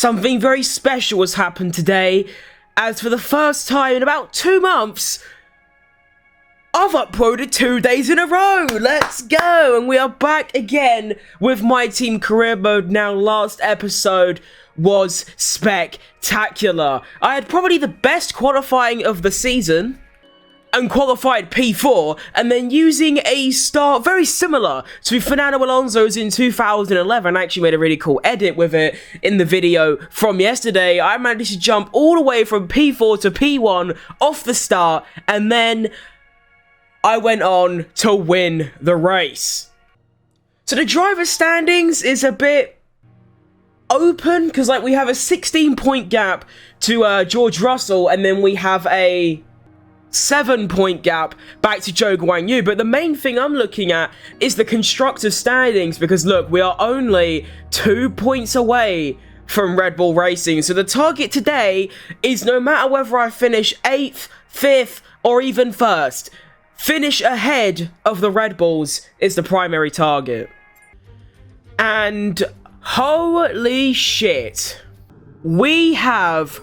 something very special has happened today, as for the first time in about 2 months, I've uploaded 2 days in a row. Let's go. And we are back again with My Team Career mode now. Last episode was spectacular. I had probably the best qualifying of the season and qualified P4, and then using a start very similar to Fernando Alonso's in 2011. I actually made a really cool edit with it in the video from yesterday. I managed to jump all the way from P4 to P1 off the start, and then I went on to win the race. So the driver standings is a bit open, because like we have a 16-point gap to George Russell, and then we have a 7-point gap back to Zhou Guanyu. But the main thing I'm looking at is the constructor standings, because look, we are only 2 points away from Red Bull Racing. So the target today is, no matter whether I finish 8th, 5th, or even 1st, finish ahead of the Red Bulls is the primary target. And holy shit, we have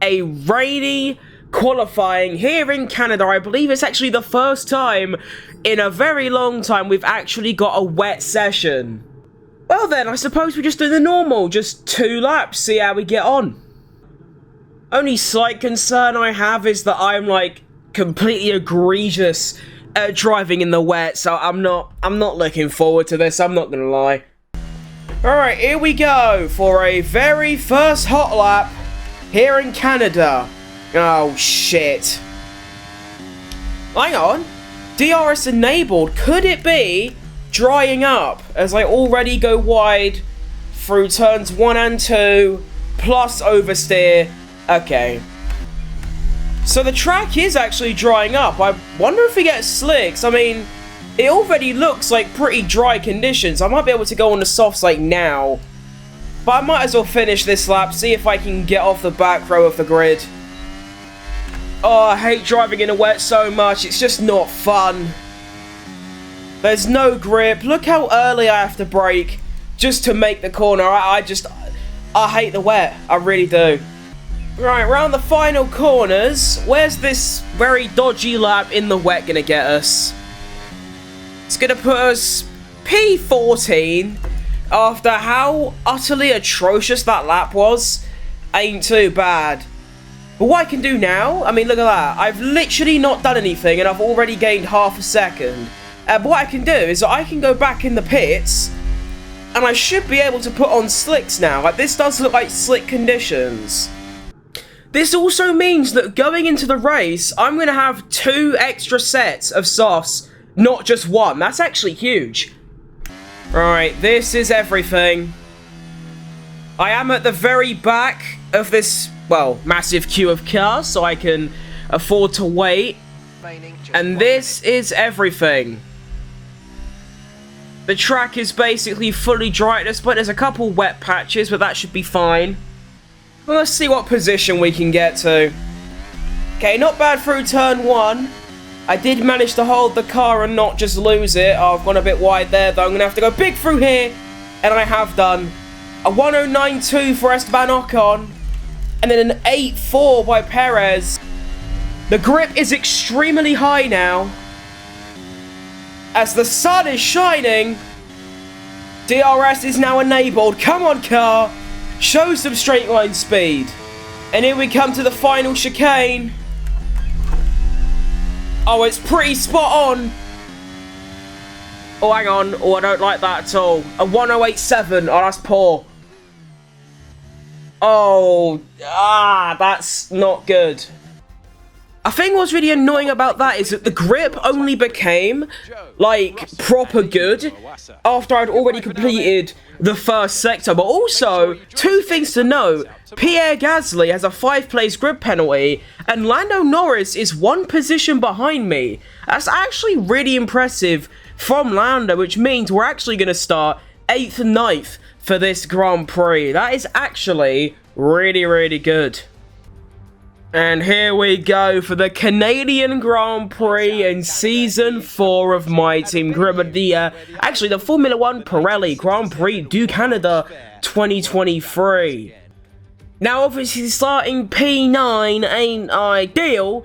a rainy qualifying here in Canada. I believe it's actually the first time in a very long time we've actually got a wet session. Well then, I suppose we just do the normal, just 2 laps, see how we get on. Only slight concern I have is that I'm like completely egregious at driving in the wet, so I'm not looking forward to this, I'm not gonna lie. Alright, here we go for a very first hot lap here in Canada. Oh shit. Hang on. DRS enabled. Could it be drying up as I already go wide through turns 1 and 2 plus oversteer? Okay. So the track is actually drying up. I wonder if it gets slicks. I mean, it already looks like pretty dry conditions. I might be able to go on the softs like now. But I might as well finish this lap, see if I can get off the back row of the grid. Oh, I hate driving in the wet so much. It's just not fun. There's no grip. Look how early I have to brake just to make the corner. I hate the wet. I really do. Right, around the final corners, where's this very dodgy lap in the wet gonna get us? It's gonna put us P14 after how utterly atrocious that lap was. Ain't too bad. But what I can do now, I mean, look at that. I've literally not done anything and I've already gained half a second. But what I can do is I can go back in the pits and I should be able to put on slicks now. Like, this does look like slick conditions. This also means that going into the race, I'm going to have 2 extra sets of softs, not just 1. That's actually huge. Right, this is everything. I am at the very back of this, well, massive queue of cars, so I can afford to wait. And this is everything. The track is basically fully dry at this point. There's a couple wet patches, but that should be fine. Well, let's see what position we can get to. Okay, not bad through turn 1. I did manage to hold the car and not just lose it. Oh, I've gone a bit wide there, though. I'm going to have to go big through here. And I have done. A 109.2 for Esteban Ocon. And then an 8.4 by Perez. The grip is extremely high now. As the sun is shining. DRS is now enabled. Come on, car. Show some straight line speed. And here we come to the final chicane. Oh, it's pretty spot on. Oh, hang on. Oh, I don't like that at all. A 108.7. Oh, that's poor. Oh, that's not good. I think what's really annoying about that is that the grip only became, like, proper good after I'd already completed the first sector. But also, 2 things to note. Pierre Gasly has a 5-place grip penalty, and Lando Norris is 1 position behind me. That's actually really impressive from Lando, which means we're actually going to start 8th and 9th for this Grand Prix. That is actually really, really good. And here we go for the Canadian Grand Prix in Season 4 of My Team Career. But actually, the Formula 1 Pirelli Grand Prix du Canada 2023. Now, obviously, starting P9 ain't ideal.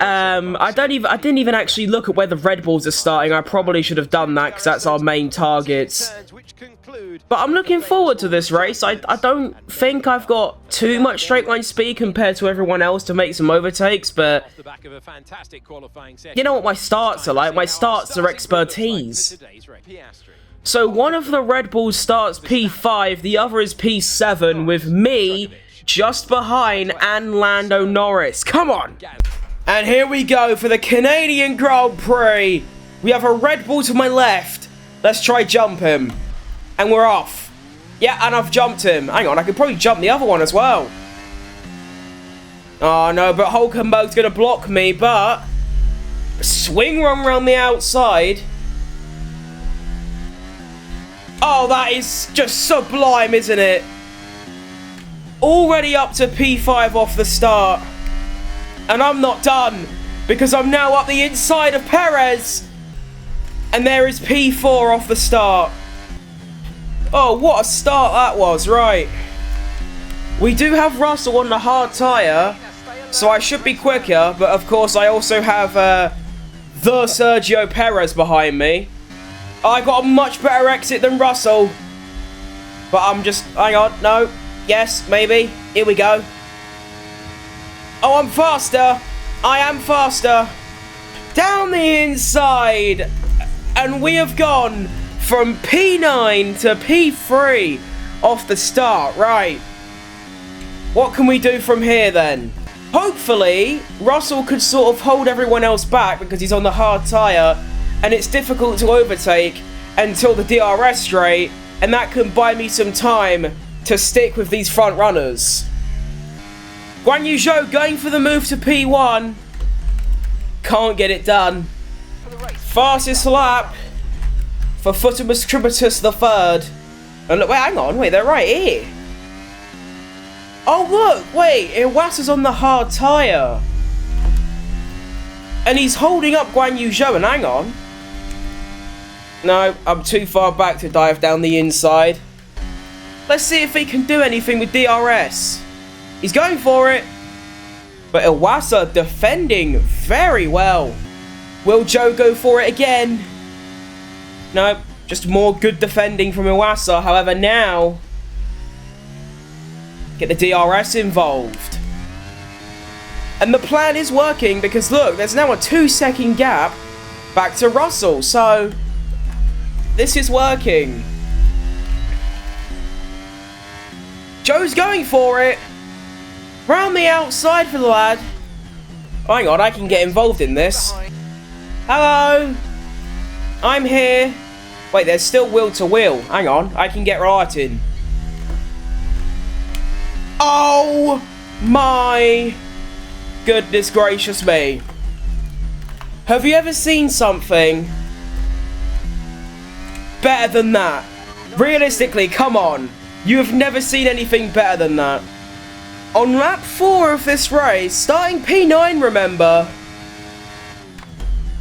I didn't even actually look at where the Red Bulls are starting. I probably should have done that because that's our main targets. But I'm looking forward to this race. I don't think I've got too much straight line speed compared to everyone else to make some overtakes, but you know what my starts are like? My starts are expertise. So one of the Red Bulls starts P5, the other is P7, with me just behind and Lando Norris. Come on! And here we go for the Canadian Grand Prix. We have a Red Bull to my left. Let's try jump him. And we're off. Yeah, and I've jumped him. Hang on, I could probably jump the other one as well. Oh no, but Hulkenberg's going to block me, but swing run around the outside. Oh, that is just sublime, isn't it? Already up to P5 off the start. And I'm not done, because I'm now up the inside of Perez. And there is P4 off the start. Oh, what a start that was, right. We do have Russell on the hard tyre, so I should be quicker, but of course I also have the Sergio Perez behind me. I got a much better exit than Russell. But I'm just, hang on, no, yes, maybe, here we go. Oh, I'm faster. I am faster. Down the inside, and we have gone from P9 to P3 off the start, right. What can we do from here then? Hopefully, Russell could sort of hold everyone else back because he's on the hard tyre and it's difficult to overtake until the DRS straight, and that can buy me some time to stick with these front runners. Guan Yu Zhou going for the move to P1. Can't get it done. Fastest lap for Futimus Tributus the third. And look, wait, hang on, wait, they're right here. Oh look, wait, Iwasa's on the hard tyre. And he's holding up Guan Yu Zhou, and hang on. No, I'm too far back to dive down the inside. Let's see if he can do anything with DRS. He's going for it. But Iwasa defending very well. Will Zhou go for it again? No, just more good defending from Iwasa. However, now get the DRS involved. And the plan is working because look, there's now a 2-second gap back to Russell. So this is working. Zhou's going for it. Round the outside for the lad. Oh, hang on, I can get involved in this. Hello. I'm here. Wait, there's still wheel to wheel. Hang on, I can get right in. Oh my goodness gracious me. Have you ever seen something better than that? Realistically, come on. You have never seen anything better than that. On lap 4 of this race, starting P9, remember,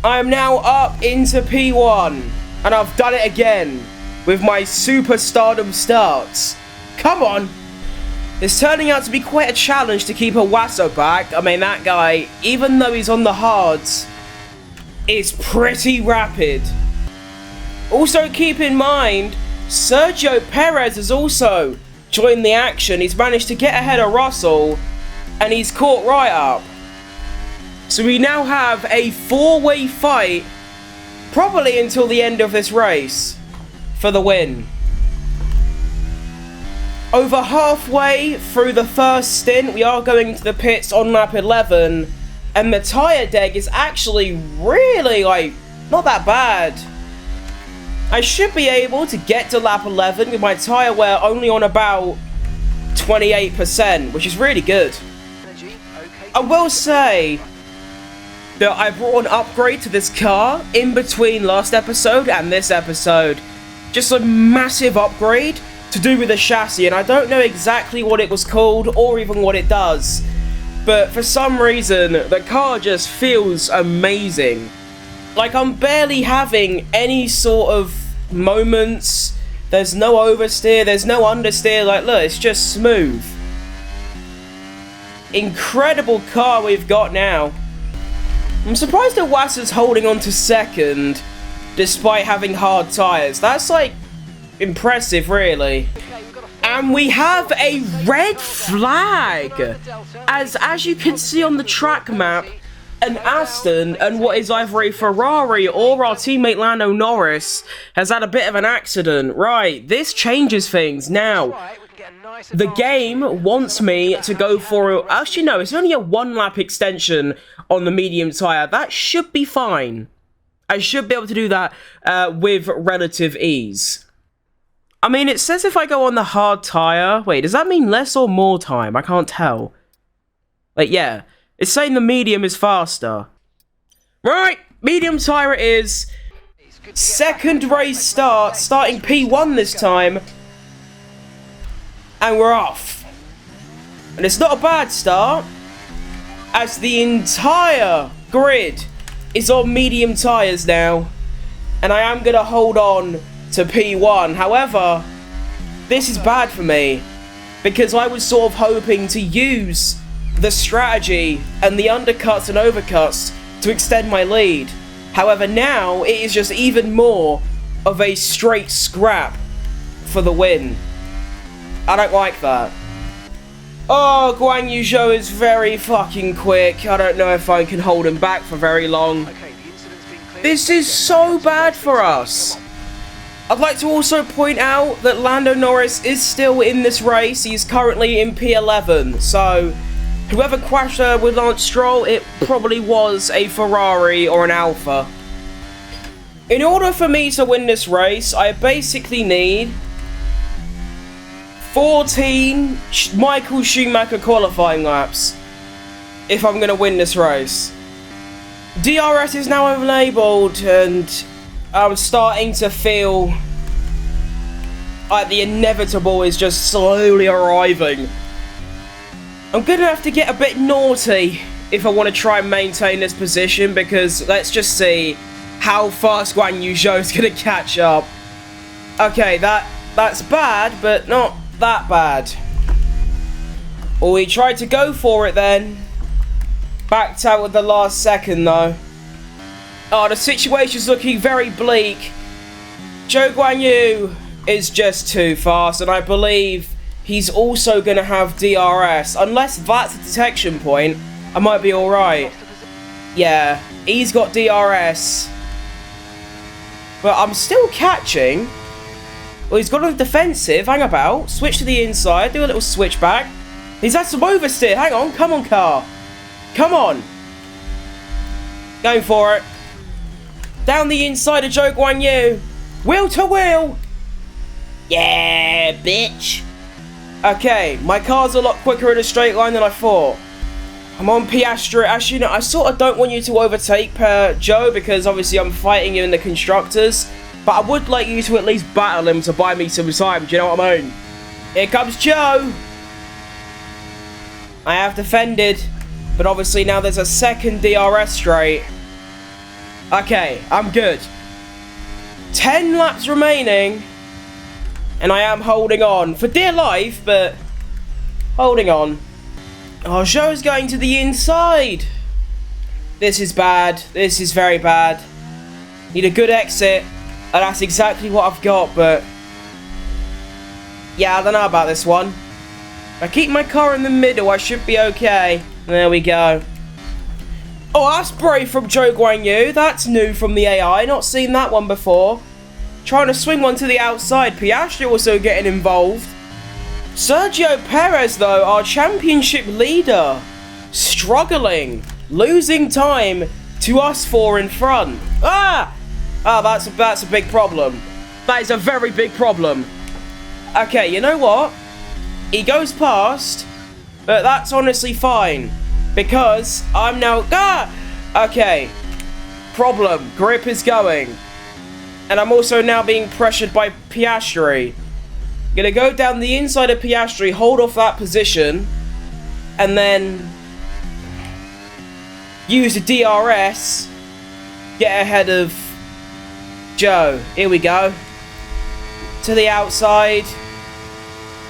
I am now up into P1. And I've done it again with my super stardom starts. Come on. It's turning out to be quite a challenge to keep Iwasa back. I mean, that guy, even though he's on the hards, is pretty rapid. Also keep in mind, Sergio Perez has also joined the action. He's managed to get ahead of Russell and he's caught right up. So we now have a 4-way fight, probably until the end of this race, for the win. Over halfway through the first stint, we are going to the pits on lap 11, and the tyre deg is actually really, not that bad. I should be able to get to lap 11 with my tyre wear only on about 28%, which is really good. I will say that I brought an upgrade to this car in between last episode and this episode. Just a massive upgrade to do with the chassis, and I don't know exactly what it was called or even what it does. but for some reason, the car just feels amazing. Like, I'm barely having any sort of moments. There's no oversteer, there's no understeer. Like, look, it's just smooth. Incredible car we've got now. I'm surprised that Wasser's holding on to second, despite having hard tyres. That's, like, impressive, really. And we have a red flag. As you can see on the track map, an Aston and what is either a Ferrari or our teammate Lando Norris has had a bit of an accident. Right, this changes things. Now, the game wants me to go for... Actually, no, it's only a 1-lap extension on the medium tyre. That should be fine. I should be able to do that with relative ease. I mean, it says if I go on the hard tyre... Wait, does that mean less or more time? I can't tell. Like, yeah. It's saying the medium is faster. Right, medium tyre it is. Second race start, starting P1 this time. And we're off. And it's not a bad start, as the entire grid is on medium tyres now. And I am going to hold on to P1. However, this is bad for me, because I was sort of hoping to use the strategy and the undercuts and overcuts to extend my lead. However, now it is just even more of a straight scrap for the win. I don't like that. Oh, Guan Yu Zhou is very fucking quick. I don't know if I can hold him back for very long. This is so bad for us. I'd like to also point out that Lando Norris is still in this race. He's currently in P11, so whoever crashed with Lance Stroll, it probably was a Ferrari or an Alpha. In order for me to win this race, I basically need 14 Michael Schumacher qualifying laps if I'm going to win this race. DRS is now enabled, and I'm starting to feel like the inevitable is just slowly arriving. I'm going to have to get a bit naughty if I want to try and maintain this position, because let's just see how fast Guan Yu Zhou is going to catch up. Okay, that's bad, but not that bad. Well, we tried to go for it then. Backed out with the last second, though. Oh, the situation's looking very bleak. Zhou Guan Yu is just too fast, and I believe he's also going to have DRS. Unless that's a detection point, I might be alright. Yeah, he's got DRS. But I'm still catching. Well, he's got a defensive. Hang about. Switch to the inside. Do a little switchback. He's had some oversteer. Hang on. Come on, car. Come on. Going for it. Down the inside of Zhou Guan Yu. Wheel to wheel. Yeah, bitch. Okay, my car's a lot quicker in a straight line than I thought. I'm on Piastri. Actually, no, I sort of don't want you to overtake Joe, because obviously I'm fighting you in the constructors. But I would like you to at least battle him to buy me some time. Do you know what I mean? Here comes Joe. I have defended, but obviously now there's a second DRS straight. Okay, I'm good. 10 laps remaining. And I am holding on. For dear life, but holding on. Oh, Zhou's going to the inside. This is bad. This is very bad. Need a good exit. And that's exactly what I've got, but yeah, I don't know about this one. If I keep my car in the middle, I should be okay. There we go. Oh, that's brave from Zhou Guan Yu. That's new from the AI. Not seen that one before. Trying to swing one to the outside. Piastri also getting involved. Sergio Perez, though, our championship leader, struggling, losing time to us four in front. Ah! Oh, that's a big problem. That is a very big problem. Okay, you know what? He goes past, but that's honestly fine, because I'm now... Ah! Okay. Problem. Grip is going. And I'm also now being pressured by Piastri. Gonna go down the inside of Piastri, hold off that position, and then use the DRS, get ahead of Joe. Here we go. To the outside.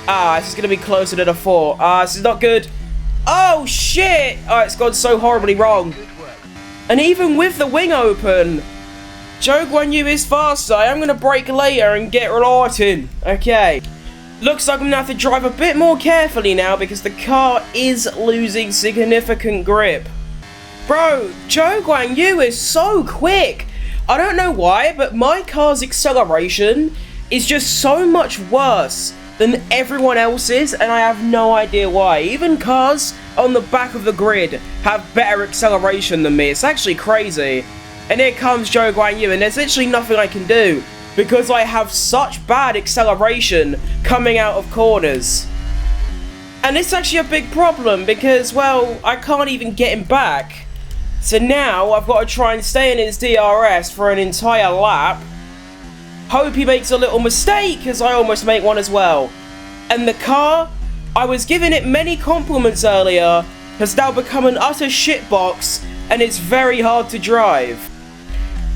This is going to be closer than I thought. This is not good. Oh, shit! It's gone so horribly wrong. And even with the wing open, Zhou Guanyu is faster. I'm going to brake later and get right in. Okay. Looks like I'm going to have to drive a bit more carefully now because the car is losing significant grip. Bro, Zhou Guanyu is so quick. I don't know why, but my car's acceleration is just so much worse than everyone else's, and I have no idea why. Even cars on the back of the grid have better acceleration than me. It's actually crazy. And here comes Zhou Guanyu, and there's literally nothing I can do because I have such bad acceleration coming out of corners. And it's actually a big problem because, well, I can't even get him back. So now I've got to try and stay in his DRS for an entire lap. Hope he makes a little mistake, as I almost make one as well. And the car, I was giving it many compliments earlier, has now become an utter shitbox, and it's very hard to drive.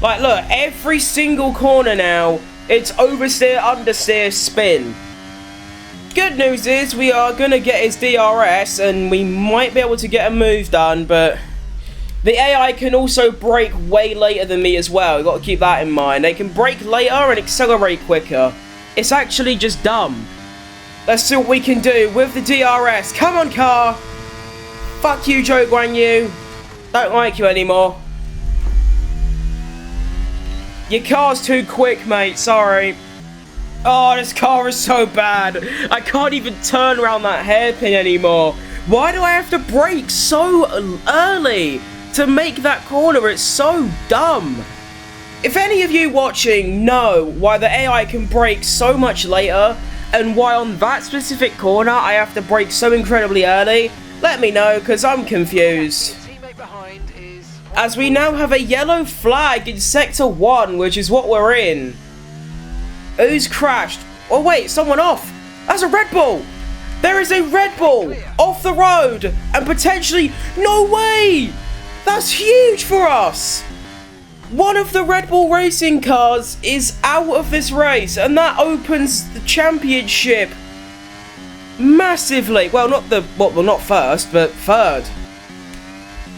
Like, look, every single corner now, it's oversteer, understeer, spin. Good news is we are going to get his DRS, and we might be able to get a move done, but the AI can also brake way later than me as well. You've got to keep that in mind. They can brake later and accelerate quicker. It's actually just dumb. Let's see what we can do with the DRS. Come on, car. Fuck you, Zhou Guanyu. Don't like you anymore. Your car's too quick, mate. Sorry. Oh, this car is so bad. I can't even turn around that hairpin anymore. Why do I have to brake so early to make that corner? It's so dumb. If any of you watching know why the AI can brake so much later and why on that specific corner I have to brake so incredibly early, let me know because I'm confused. As we now have a yellow flag in Sector 1, which is what we're in. Who's crashed? Oh wait, someone off. That's a Red Bull. There is a Red Bull off the road and potentially... No way! That's huge for us! One of the Red Bull racing cars is out of this race, and that opens the championship massively. Well, not first, but third.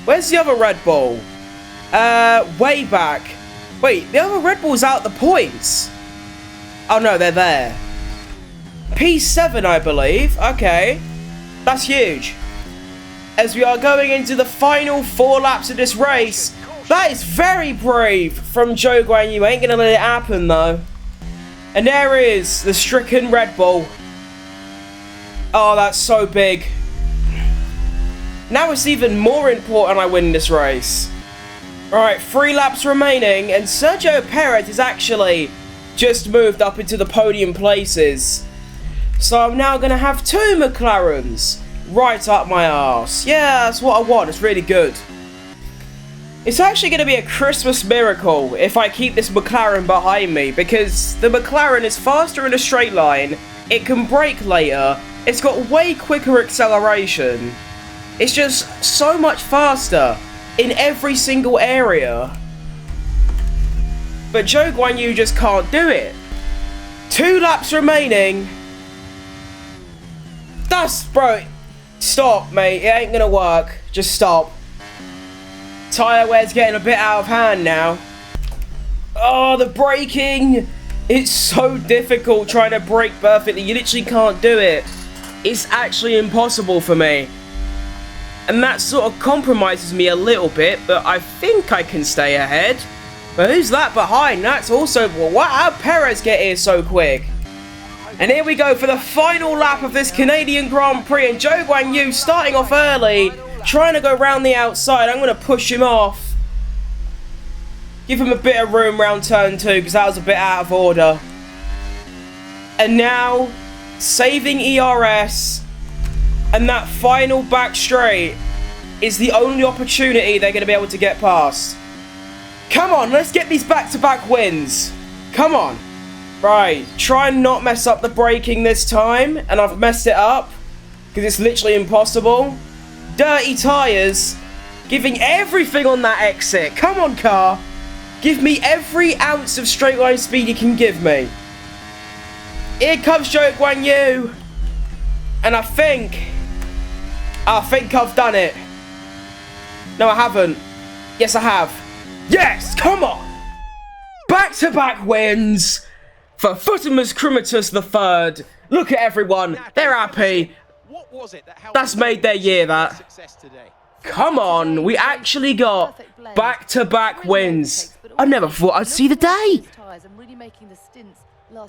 Where's the other Red Bull? Way back. Wait, the other Red Bull's out the points. Oh no, they're there. P7, I believe. Okay. That's huge. As we are going into the final 4 laps of this race. That is very brave from Zhou Guanyu. Ain't gonna let it happen though. And there is the stricken Red Bull. Oh, that's so big. Now it's even more important I win this race. Alright, 3 laps remaining, and Sergio Perez has actually just moved up into the podium places. So I'm now going to have 2 McLarens right up my arse. Yeah, that's what I want. It's really good. It's actually going to be a Christmas miracle if I keep this McLaren behind me, because the McLaren is faster in a straight line, it can brake later, it's got way quicker acceleration. It's just so much faster in every single area. But Zhou Guanyu just can't do it. 2 laps remaining. Bro, stop, mate. It ain't gonna work. Just stop. Tyre wear's getting a bit out of hand now. Oh, the braking. It's so difficult trying to brake perfectly. You literally can't do it. It's actually impossible for me. And that sort of compromises me a little bit, but I think I can stay ahead. But who's that behind? That's also... How'd Perez get here so quick? And here we go for the final lap of this Canadian Grand Prix. And Zhou Guanyu starting off early, trying to go round the outside. I'm going to push him off. Give him a bit of room round turn 2, because that was a bit out of order. And now, saving ERS, and that final back straight is the only opportunity they're going to be able to get past. Come on, let's get these back-to-back wins. Come on. Right, try and not mess up the braking this time, and I've messed it up, because it's literally impossible. Dirty tyres, giving everything on that exit. Come on, car. Give me every ounce of straight line speed you can give me. Here comes Zhou Guan Yu. And I think I've done it. No, I haven't. Yes, I have. Yes, come on. Back-to-back wins for Futimus Crimitus III. Look at everyone. They're happy. That's made their year, that. Come on. We actually got back-to-back wins. I never thought I'd see the day.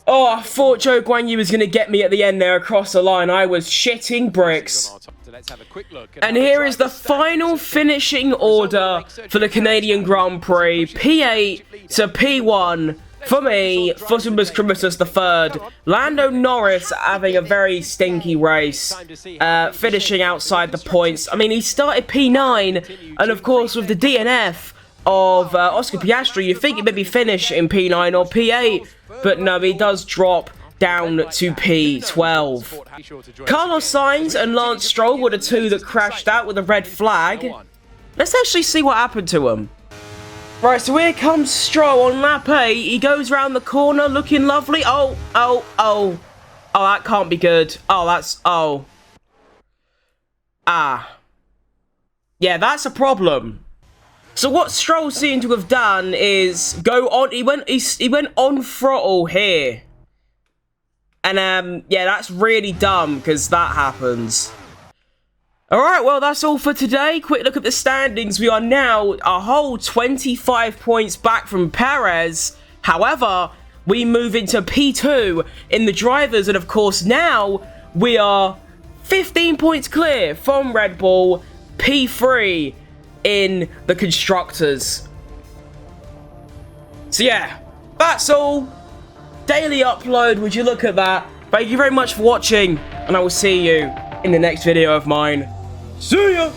Oh, I thought Zhou Guan Yu was going to get me at the end there across the line. I was shitting bricks. And here is the final finishing order for the Canadian Grand Prix. P8 to P1 for me, Futimus Crimitus III. Lando Norris having a very stinky race, finishing outside the points. I mean, he started P9, and of course with the DNF of Oscar Piastri, you think he'd maybe finish in P9 or P8, but no, he does drop down to P12. Carlos Sainz and Lance Stroll were the two that crashed out with a red flag. Let's actually see what happened to him. Right, so here comes Stroll on lap 8. He goes around the corner looking lovely. Oh, that can't be good. Yeah, that's a problem. So what Stroll seemed to have done is go on, he went on throttle here. And, yeah, that's really dumb, because that happens. Alright, well, that's all for today. Quick look at the standings. We are now a whole 25 points back from Perez. However, we move into P2 in the drivers. And, of course, now we are 15 points clear from Red Bull. P3 in the constructors. So, yeah, that's all. Daily upload, would you look at that? Thank you very much for watching, and I will see you in the next video of mine. See ya!